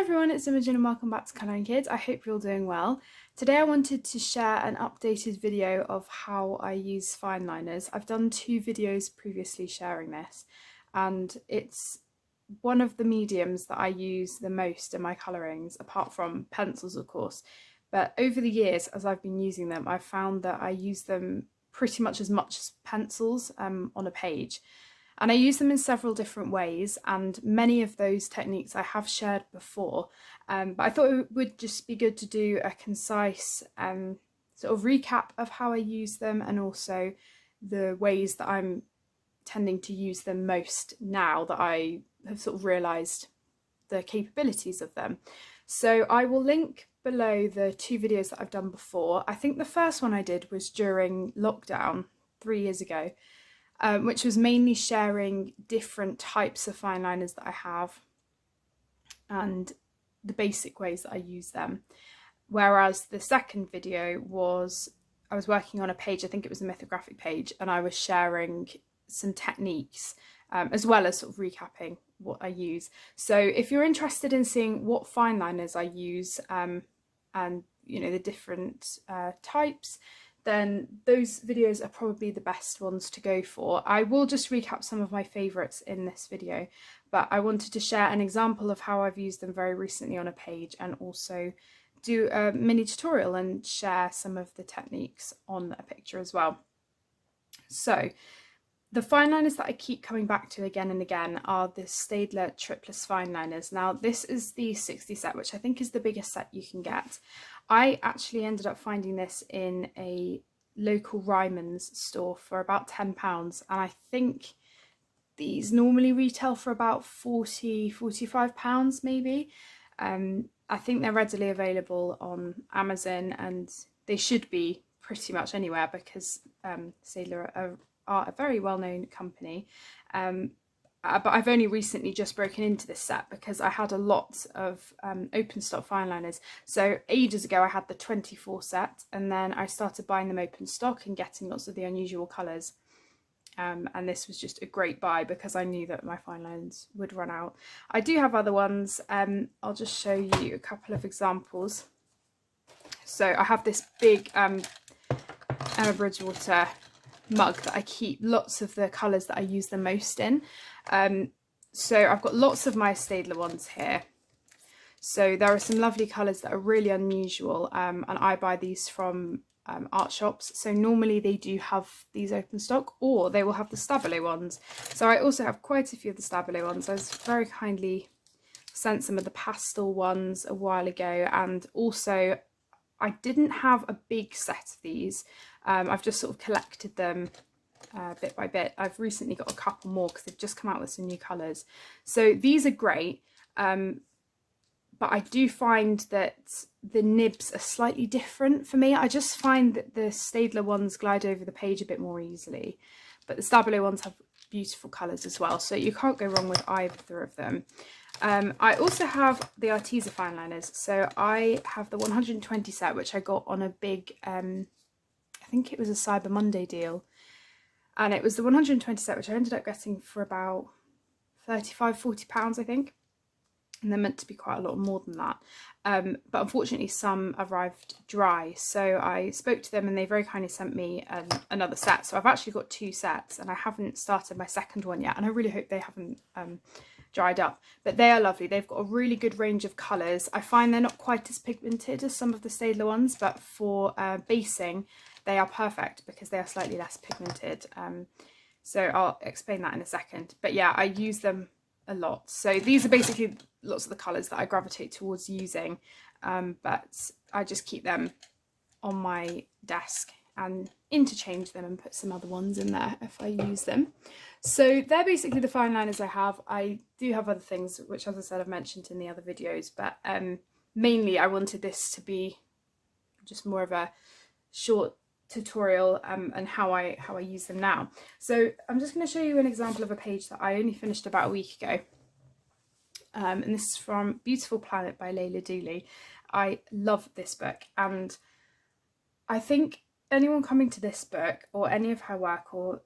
everyone, it's Imogen and welcome back to Colouring Kids. I hope you're all doing well. Today I wanted to share an updated video of how I use Fineliners. I've done 2 videos previously sharing this, and it's one of the mediums that I use the most in my colourings, apart from pencils of course. But over the years, as I've been using them, I've found that I use them pretty much as pencils on a page. And I use them in several different ways, and many of those techniques I have shared before, but I thought it would just be good to do a concise sort of recap of how I use them, and also the ways that I'm tending to use them most now that I have sort of realised the capabilities of them. So I will link below the 2 videos that I've done before. I think the first one I did was during lockdown 3 years ago. Which was mainly sharing different types of fine liners that I have and the basic ways that I use them. Whereas the second video was, I was working on a page, I think it was a mythographic page, and I was sharing some techniques as well as sort of recapping what I use. So if you're interested in seeing what fine liners I use and you know the different types, then those videos are probably the best ones to go for. I will just recap some of my favourites in this video, but I wanted to share an example of how I've used them very recently on a page, and also do a mini tutorial and share some of the techniques on a picture as well. So the fine liners that I keep coming back to again and again are the Staedtler Triplus fine liners. Now this is the 60 set, which I think is the biggest set you can get. I actually ended up finding this in a local Ryman's store for about £10, and I think these normally retail for about £45 maybe. I think they're readily available on Amazon, and they should be pretty much anywhere because Staedtler are a very well-known company. But I've only recently just broken into this set because I had a lot of open stock fine liners. So ages ago I had the 24 set, and then I started buying them open stock and getting lots of the unusual colours. And this was just a great buy because I knew that my fine lines would run out. I do have other ones. I'll just show you a couple of examples. So I have this big Emma Bridgewater mug that I keep lots of the colours that I use the most in. So I've got lots of my Staedtler ones here. So there are some lovely colours that are really unusual, and I buy these from art shops. So normally they do have these open stock, or they will have the Stabilo ones. So I also have quite a few of the Stabilo ones. I was very kindly sent some of the pastel ones a while ago, and also I didn't have a big set of these. I've just sort of collected them bit by bit. I've recently got a couple more because they've just come out with some new colours. So these are great, but I do find that the nibs are slightly different for me. I just find that the Staedtler ones glide over the page a bit more easily, but the Stabilo ones have beautiful colours as well, so you can't go wrong with either of them. I also have the Arteza fine liners. So I have the 120 set, which I got on a big, I think it was a Cyber Monday deal. And it was the 120 set, which I ended up getting for about £35–40, I think. And they're meant to be quite a lot more than that. But unfortunately, some arrived dry. So I spoke to them and they very kindly sent me another set. So I've actually got 2 sets, and I haven't started my second one yet. And I really hope they haven't dried up. But they are lovely. They've got a really good range of colours. I find they're not quite as pigmented as some of the Staedtler ones, but for basing, they are perfect because they are slightly less pigmented. So I'll explain that in a second. But yeah, I use them a lot. So these are basically lots of the colours that I gravitate towards using, but I just keep them on my desk and interchange them and put some other ones in there if I use them. So they're basically the fine liners I have. I do have other things, which as I said I've mentioned in the other videos, but mainly I wanted this to be just more of a short tutorial and how I use them now. So I'm just going to show you an example of a page that I only finished about a week ago, and this is from Beautiful Planet by Layla Dooley. I love this book, and I think anyone coming to this book or any of her work or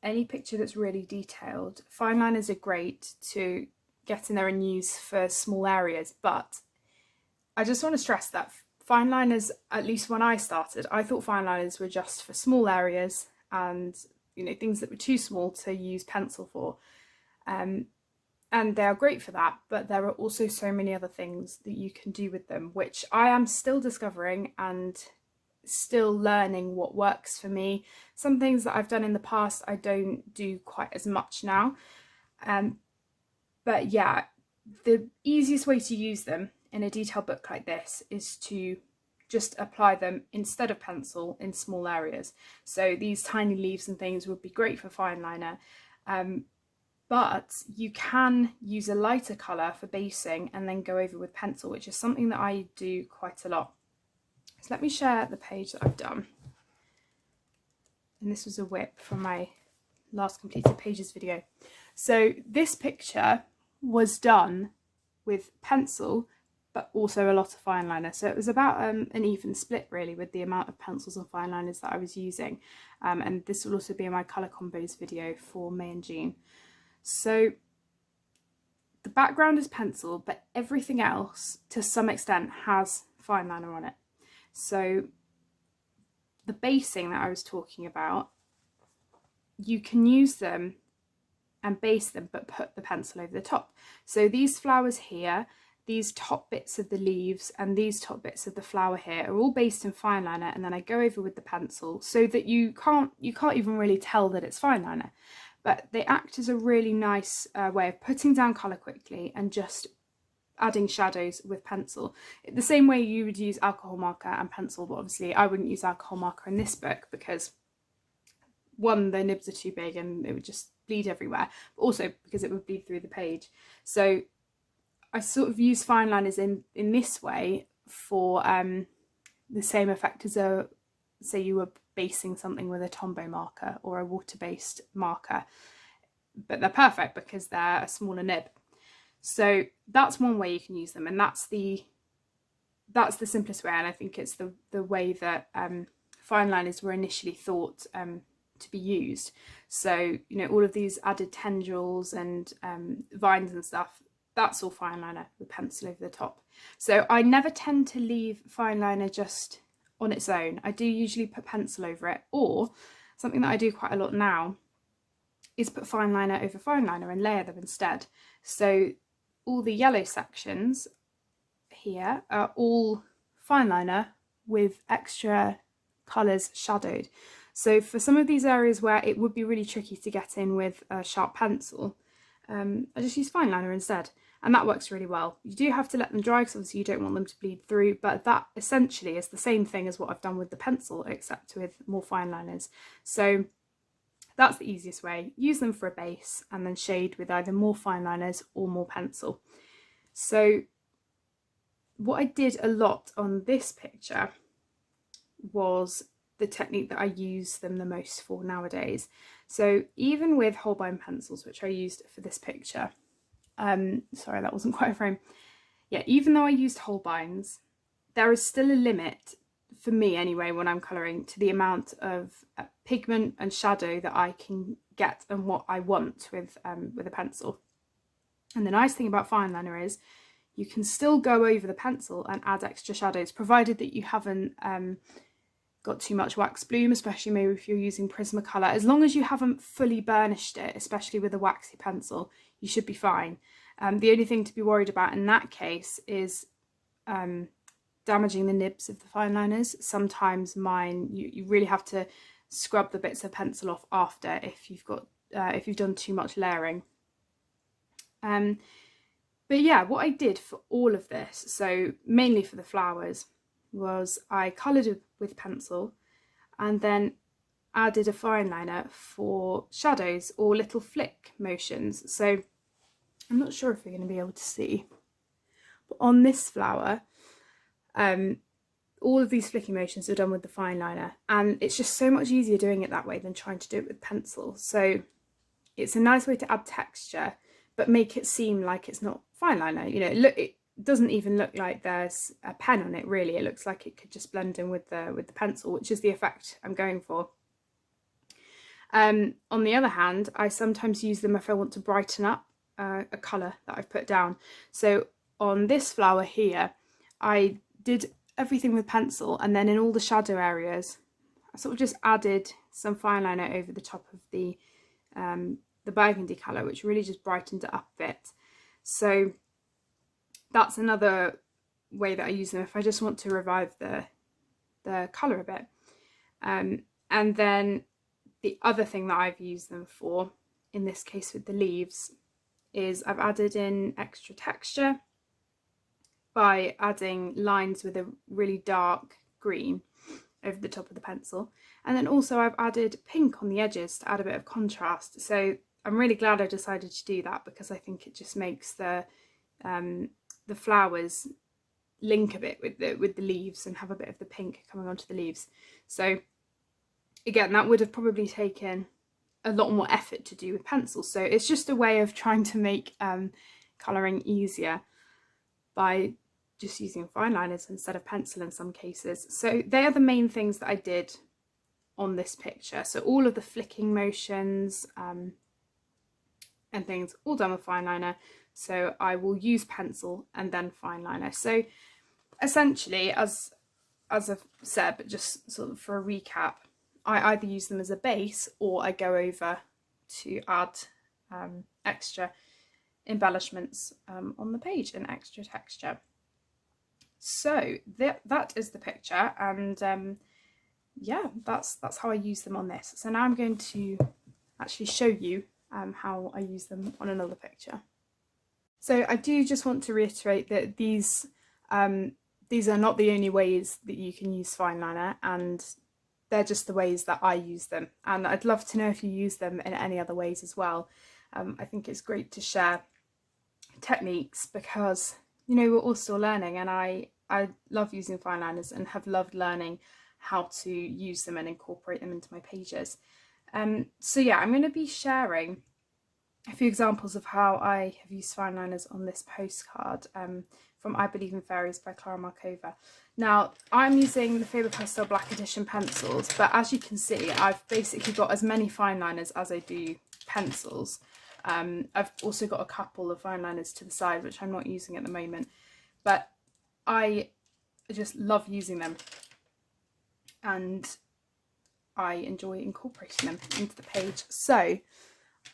any picture that's really detailed, fine liners are great to get in there and use for small areas. But I just want to stress that fine liners, at least when I started, I thought fine liners were just for small areas and, you know, things that were too small to use pencil for. And they are great for that, but there are also so many other things that you can do with them, which I am still discovering and still learning what works for me. Some things that I've done in the past I don't do quite as much now. But yeah, the easiest way to use them in a detailed book like this is to just apply them instead of pencil in small areas. So these tiny leaves and things would be great for fine liner. But you can use a lighter colour for basing and then go over with pencil, which is something that I do quite a lot. So let me share the page that I've done. And this was a whip from my last completed pages video. So this picture was done with pencil, but also a lot of fine liner. So it was about an even split really with the amount of pencils and fine liners that I was using. And this will also be in my colour combos video for May and June. So the background is pencil, but everything else to some extent has fine liner on it. So the basing that I was talking about, you can use them and base them, but put the pencil over the top. So these flowers here, these top bits of the leaves and these top bits of the flower here are all based in fine liner, and then I go over with the pencil so that you can't even really tell that it's fine liner. But they act as a really nice way of putting down colour quickly and just adding shadows with pencil. The same way you would use alcohol marker and pencil, but obviously I wouldn't use alcohol marker in this book because, one, the nibs are too big and it would just bleed everywhere, but also because it would bleed through the page. So I sort of use fine liners in this way for the same effect as say you were basing something with a Tombow marker or a water-based marker, but they're perfect because they're a smaller nib. So that's one way you can use them, and that's the simplest way, and I think it's the way that fine liners were initially thought to be used. So, you know, all of these added tendrils and vines and stuff, that's all fine liner with pencil over the top. So I never tend to leave fine liner just on its own. I do usually put pencil over it, or something that I do quite a lot now is put fine liner over fine liner and layer them instead. So all the yellow sections here are all fine liner with extra colours shadowed. So for some of these areas where it would be really tricky to get in with a sharp pencil, I just use fine liner instead, and that works really well. You do have to let them dry because obviously you don't want them to bleed through, but that essentially is the same thing as what I've done with the pencil, except with more fine liners. So that's the easiest way. Use them for a base and then shade with either more fine liners or more pencil. So what I did a lot on this picture was the technique that I use them the most for nowadays. So even with Holbein pencils, which I used for this picture, sorry, that wasn't quite a frame. Yeah, even though I used Holbeins, there is still a limit, for me anyway, when I'm colouring, to the amount of pigment and shadow that I can get and what I want with a pencil. And the nice thing about fine liner is you can still go over the pencil and add extra shadows, provided that you haven't got too much wax bloom, especially maybe if you're using Prismacolor. As long as you haven't fully burnished it, especially with a waxy pencil, you should be fine. The only thing to be worried about in that case is damaging the nibs of the fine liners. Sometimes mine, you really have to scrub the bits of pencil off after if you've done too much layering. But yeah, what I did for all of this, so mainly for the flowers, was I coloured it with pencil and then added a fine liner for shadows or little flick motions. So I'm not sure if you're going to be able to see, but on this flower, all of these flicking motions are done with the fine liner, and it's just so much easier doing it that way than trying to do it with pencil. So it's a nice way to add texture but make it seem like it's not fine liner. You know, it doesn't even look like there's a pen on it really. It looks like it could just blend in with the pencil, which is the effect I'm going for. On the other hand, I sometimes use them if I want to brighten up a colour that I've put down. So on this flower here, I did everything with pencil, and then in all the shadow areas I sort of just added some fine liner over the top of the burgundy colour, which really just brightened it up a bit. So that's another way that I use them if I just want to revive the colour a bit. And then the other thing that I've used them for, in this case with the leaves, is I've added in extra texture by adding lines with a really dark green over the top of the pencil. And then also I've added pink on the edges to add a bit of contrast. So I'm really glad I decided to do that, because I think it just makes the flowers link a bit with the leaves and have a bit of the pink coming onto the leaves. So again, that would have probably taken a lot more effort to do with pencil. So it's just a way of trying to make colouring easier by just using fine liners instead of pencil in some cases. So they are the main things that I did on this picture. So all of the flicking motions and things, all done with fine liner. So I will use pencil and then fine liner. So essentially, as I've said, but just sort of for a recap, I either use them as a base or I go over to add extra embellishments on the page and extra texture. So that is the picture, and yeah, that's how I use them on this. So now I'm going to actually show you how I use them on another picture. So I do just want to reiterate that these are not the only ways that you can use fine liner, and they're just the ways that I use them. And I'd love to know if you use them in any other ways as well. I think it's great to share techniques, because you know, we're all still learning, and I love using fine liners and have loved learning how to use them and incorporate them into my pages. So yeah, I'm going to be sharing a few examples of how I have used fine liners on this postcard from I Believe in Fairies by Clara Markova. Now, I'm using the Faber-Castell Black Edition pencils, but as you can see, I've basically got as many fine liners as I do pencils. I've also got a couple of fine liners to the side, which I'm not using at the moment, but I just love using them, and I enjoy incorporating them into the page. So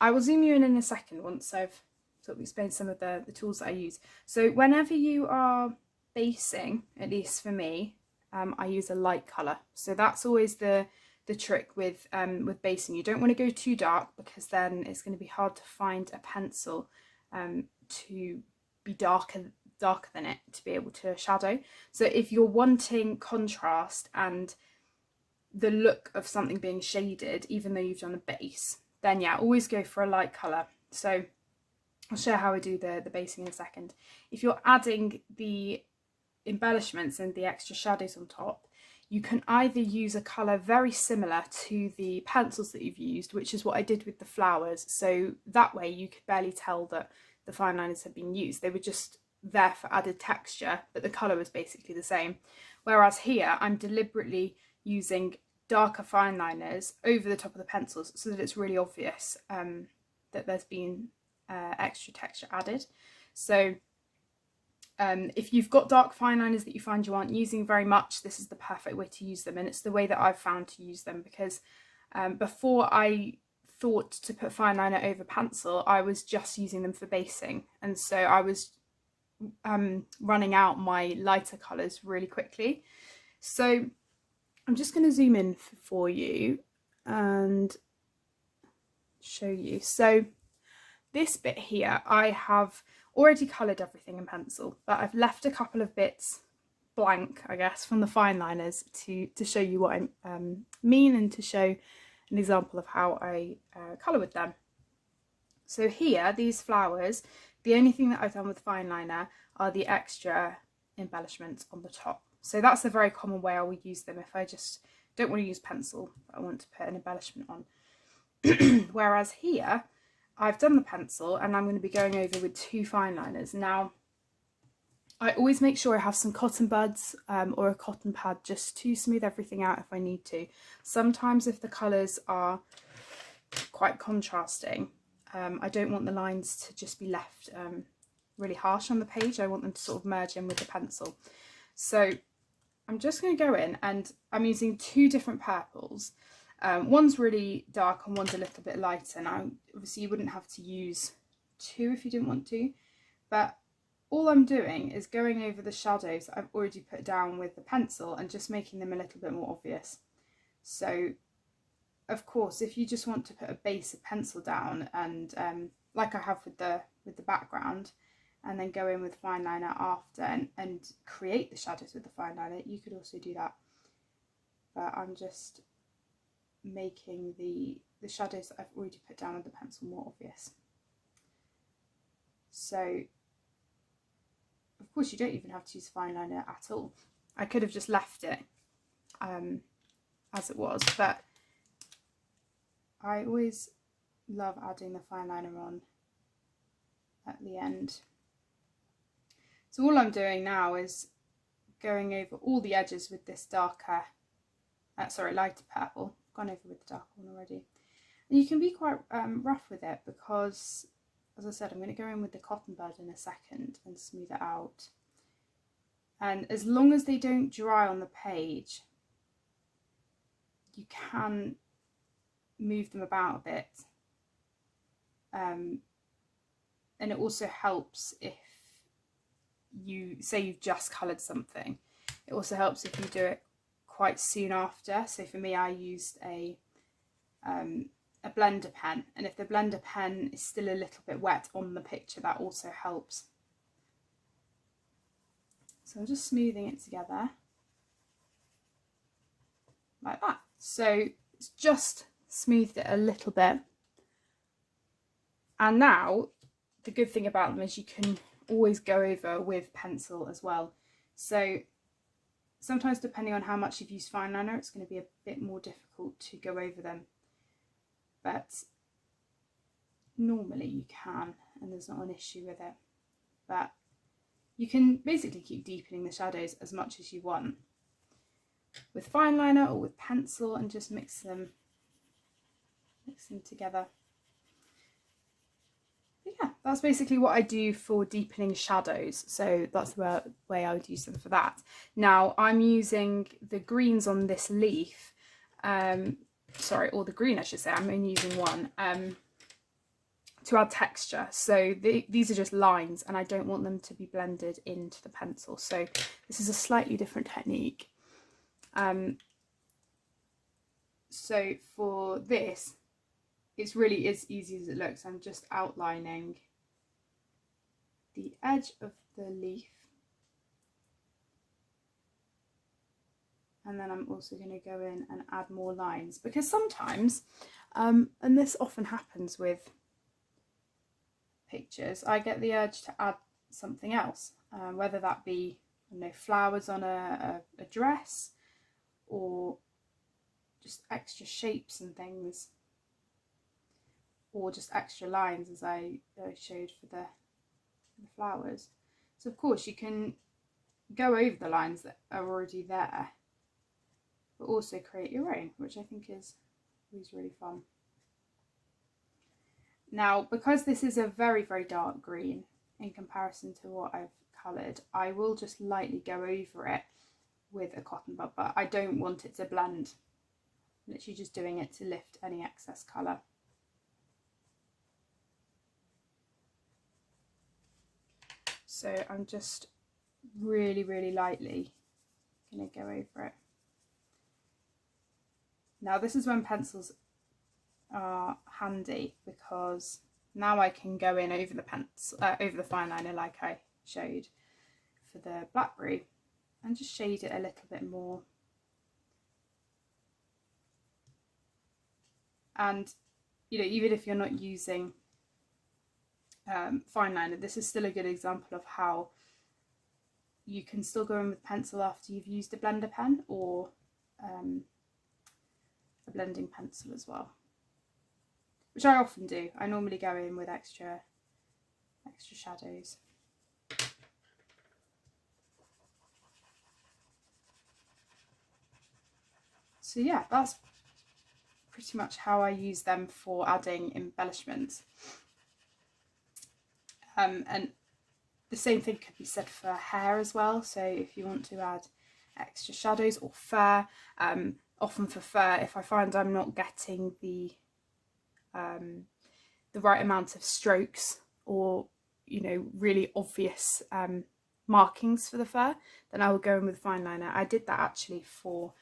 I will zoom you in a second once I've sort of explained some of the tools that I use. So whenever you are basing, at least for me, I use a light colour. So that's always the trick with basing. You don't want to go too dark, because then it's going to be hard to find a pencil to be darker than it to be able to shadow. So if you're wanting contrast and the look of something being shaded, even though you've done a base, then yeah, always go for a light colour. So I'll share how I do the basing in a second. If you're adding the embellishments and the extra shadows on top, you can either use a colour very similar to the pencils that you've used, which is what I did with the flowers. So that way you could barely tell that the fine liners had been used. They were just there for added texture, but the colour was basically the same. Whereas here, I'm deliberately using darker fine liners over the top of the pencils so that it's really obvious that there's been extra texture added. So if you've got dark fine liners that you find you aren't using very much, this is the perfect way to use them, and it's the way that I've found to use them, because before I thought to put fine liner over pencil, I was just using them for basing, and so I was running out my lighter colours really quickly. So I'm just going to zoom in for you and show you. So this bit here, I have already coloured everything in pencil, but I've left a couple of bits blank, I guess, from the fine liners to show you what I mean, and to show an example of how I colour with them. So here, these flowers, the only thing that I've done with fine liner are the extra embellishments on the top. So that's a very common way I will use them if I just don't want to use pencil, but I want to put an embellishment on. Whereas here, I've done the pencil and I'm going to be going over with 2 fine liners. Now, I always make sure I have some cotton buds or a cotton pad just to smooth everything out if I need to. Sometimes if the colours are quite contrasting, I don't want the lines to just be left really harsh on the page. I want them to sort of merge in with the pencil. So I'm just going to go in, and I'm using two different purples. One's really dark and one's a little bit lighter. Now, obviously you wouldn't have to use two if you didn't want to, but all I'm doing is going over the shadows that I've already put down with the pencil and just making them a little bit more obvious. So, of course, if you just want to put a base of pencil down and like I have with the background, and then go in with fine liner after and create the shadows with the fine liner, you could also do that. But I'm just making the shadows that I've already put down with the pencil more obvious. So, of course, you don't even have to use fine liner at all. I could have just left it as it was, but I always love adding the fine liner on at the end. So all I'm doing now is going over all the edges with this darker, lighter purple. I've gone over with the darker one already. And you can be quite rough with it because, as I said, I'm going to go in with the cotton bud in a second and smooth it out. And as long as they don't dry on the page, you can move them about a bit. And it also helps if you say you've just coloured something. It also helps if you do it quite soon after. So for me, I used a blender pen, and if the blender pen is still a little bit wet on the picture, that also helps. So I'm just smoothing it together like that. So it's just smoothed it a little bit. And now the good thing about them is you can always go over with pencil as well. So sometimes, depending on how much you've used fine liner, it's going to be a bit more difficult to go over them, but normally you can, and there's not an issue with it. But you can basically keep deepening the shadows as much as you want with fine liner or with pencil, and just mix them together. Yeah, that's basically what I do for deepening shadows. So that's the way I would use them for that. Now I'm using the greens on this leaf, or the green I should say, I'm only using one, to add texture. So these are just lines and I don't want them to be blended into the pencil. So this is a slightly different technique. So for this, it's really as easy as it looks. I'm just outlining the edge of the leaf, and then I'm also going to go in and add more lines, because sometimes, and this often happens with pictures, I get the urge to add something else, whether that be, I don't know, flowers on a dress, or just extra shapes and things, or just extra lines, as I showed for the flowers. So of course you can go over the lines that are already there, but also create your own, which I think is really fun. Now, because this is a very, very dark green in comparison to what I've coloured, I will just lightly go over it with a cotton bud, but I don't want it to blend. I'm literally just doing it to lift any excess colour. So I'm just really, really lightly going to go over it. Now this is when pencils are handy, because now I can go in over the pencil, over the fine liner like I showed for the blackberry, and just shade it a little bit more. And you know, even if you're not using fine liner, this is still a good example of how you can still go in with pencil after you've used a blender pen or a blending pencil as well, which I often do. I normally go in with extra shadows. So yeah, that's pretty much how I use them for adding embellishments. And the same thing could be said for hair as well. So if you want to add extra shadows or fur, often for fur, if I find I'm not getting the right amount of strokes, or really obvious markings for the fur, then I will go in with fine liner. I did that actually for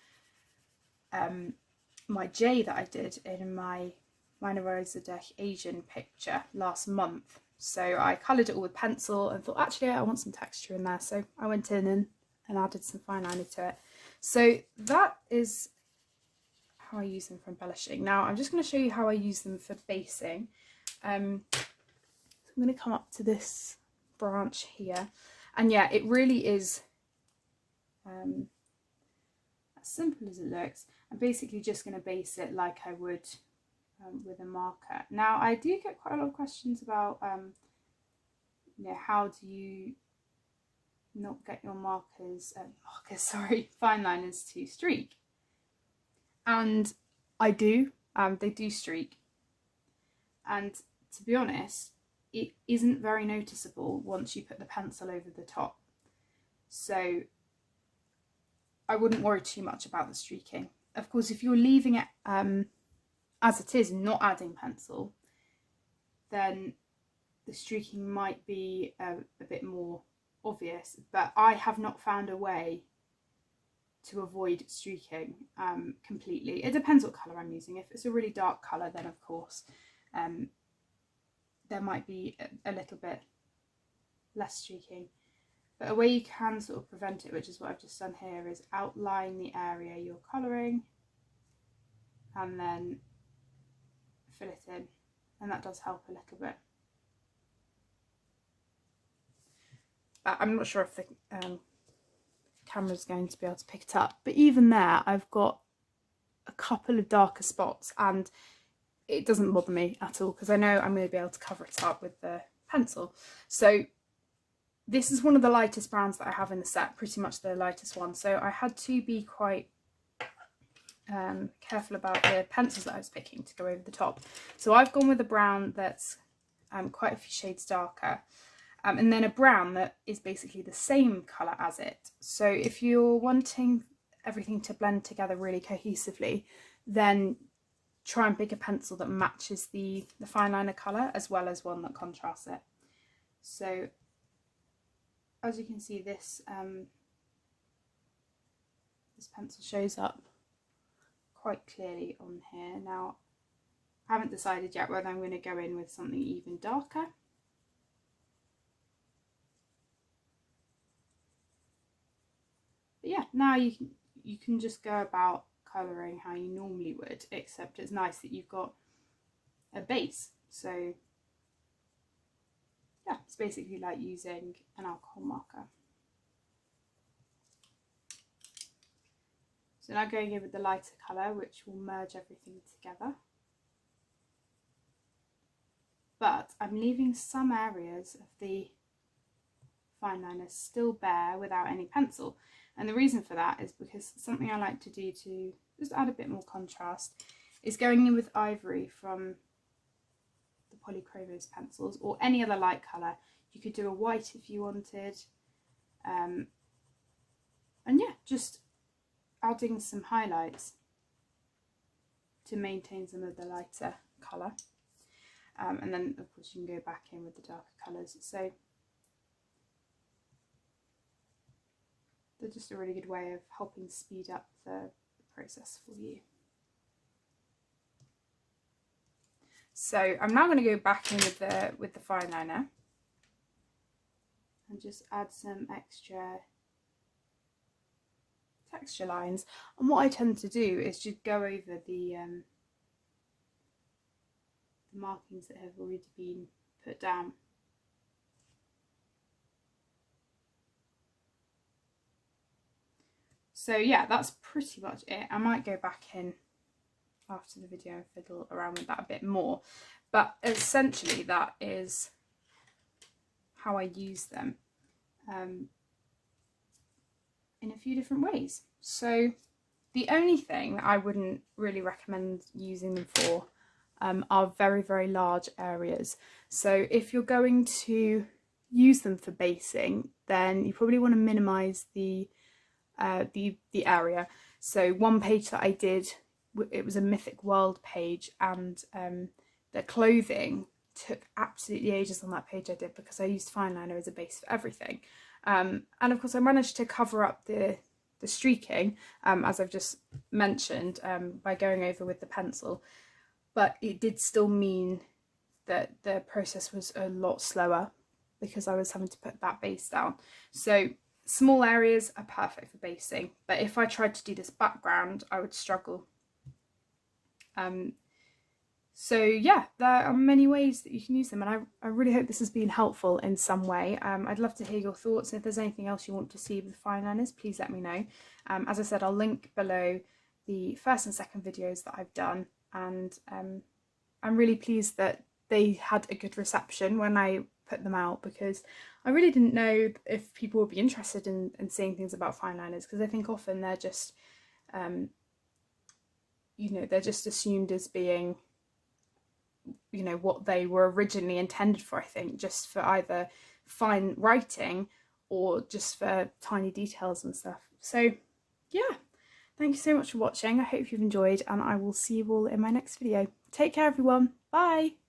my J that I did in my Meine Rose Asian picture last month. So I coloured it all with pencil and thought, actually I want some texture in there, so I went in and added some fine liner to it. So that is how I use them for embellishing. Now I'm just going to show you how I use them for basing. So I'm going to come up to this branch here, and yeah, it really is as simple as it looks. I'm basically just going to base it like I would with a marker. Now I do get quite a lot of questions about how do you not get your fine liners to streak, and I do. They do streak, and to be honest, it isn't very noticeable once you put the pencil over the top, so I wouldn't worry too much about the streaking. Of course, if you're leaving it as it is, not adding pencil, then the streaking might be a bit more obvious, but I have not found a way to avoid streaking completely. It depends what colour I'm using. If it's a really dark colour, then of course there might be a little bit less streaking. But a way you can sort of prevent it, which is what I've just done here, is outline the area you're colouring and then fill it in, and that does help a little bit. But I'm not sure if the camera's going to be able to pick it up, but even there I've got a couple of darker spots, and it doesn't bother me at all because I know I'm going to be able to cover it up with the pencil. So this is one of the lightest browns that I have in the set, pretty much the lightest one, so I had to be quite careful about the pencils that I was picking to go over the top. So I've gone with a brown that's quite a few shades darker, and then a brown that is basically the same colour as it. So if you're wanting everything to blend together really cohesively, then try and pick a pencil that matches the fine liner colour as well as one that contrasts it. So as you can see, this pencil shows up quite clearly on here. Now I haven't decided yet whether I'm going to go in with something even darker. But yeah, now you can just go about colouring how you normally would, except it's nice that you've got a base. So yeah, it's basically like using an alcohol marker. So now going in with the lighter colour, which will merge everything together. But I'm leaving some areas of the fine liner still bare without any pencil. And the reason for that is because something I like to do to just add a bit more contrast is going in with ivory from the Polychromos pencils, or any other light colour. You could do a white if you wanted. And yeah, just adding some highlights to maintain some of the lighter colour. And then of course you can go back in with the darker colours. So they're just a really good way of helping speed up the process for you. So I'm now going to go back in with the fine liner and just add some extra texture lines. And what I tend to do is just go over the markings that have already been put down. So yeah, that's pretty much it. I might go back in after the video and fiddle around with that a bit more, but essentially that is how I use them in a few different ways. So the only thing I wouldn't really recommend using them for are very, very large areas. So if you're going to use them for basing, then you probably want to minimize the area. So one page that I did, it was a Mythic World page, and the clothing took absolutely ages on that page I did, because I used Fineliner as a base for everything. And of course I managed to cover up the streaking, as I've just mentioned, by going over with the pencil, but it did still mean that the process was a lot slower because I was having to put that base down. So small areas are perfect for basing, but if I tried to do this background, I would struggle. So yeah, there are many ways that you can use them, and I really hope this has been helpful in some way. I'd love to hear your thoughts. If there's anything else you want to see with Fineliners, please let me know. As I said, I'll link below the first and second videos that I've done, and I'm really pleased that they had a good reception when I put them out, because I really didn't know if people would be interested in seeing things about Fineliners, because I think often they're just, you know, they're just assumed as being, you know, what they were originally intended for, I think, just for either fine writing or just for tiny details and stuff. So yeah, thank you so much for watching. I hope you've enjoyed, and I will see you all in my next video. Take care, everyone. Bye.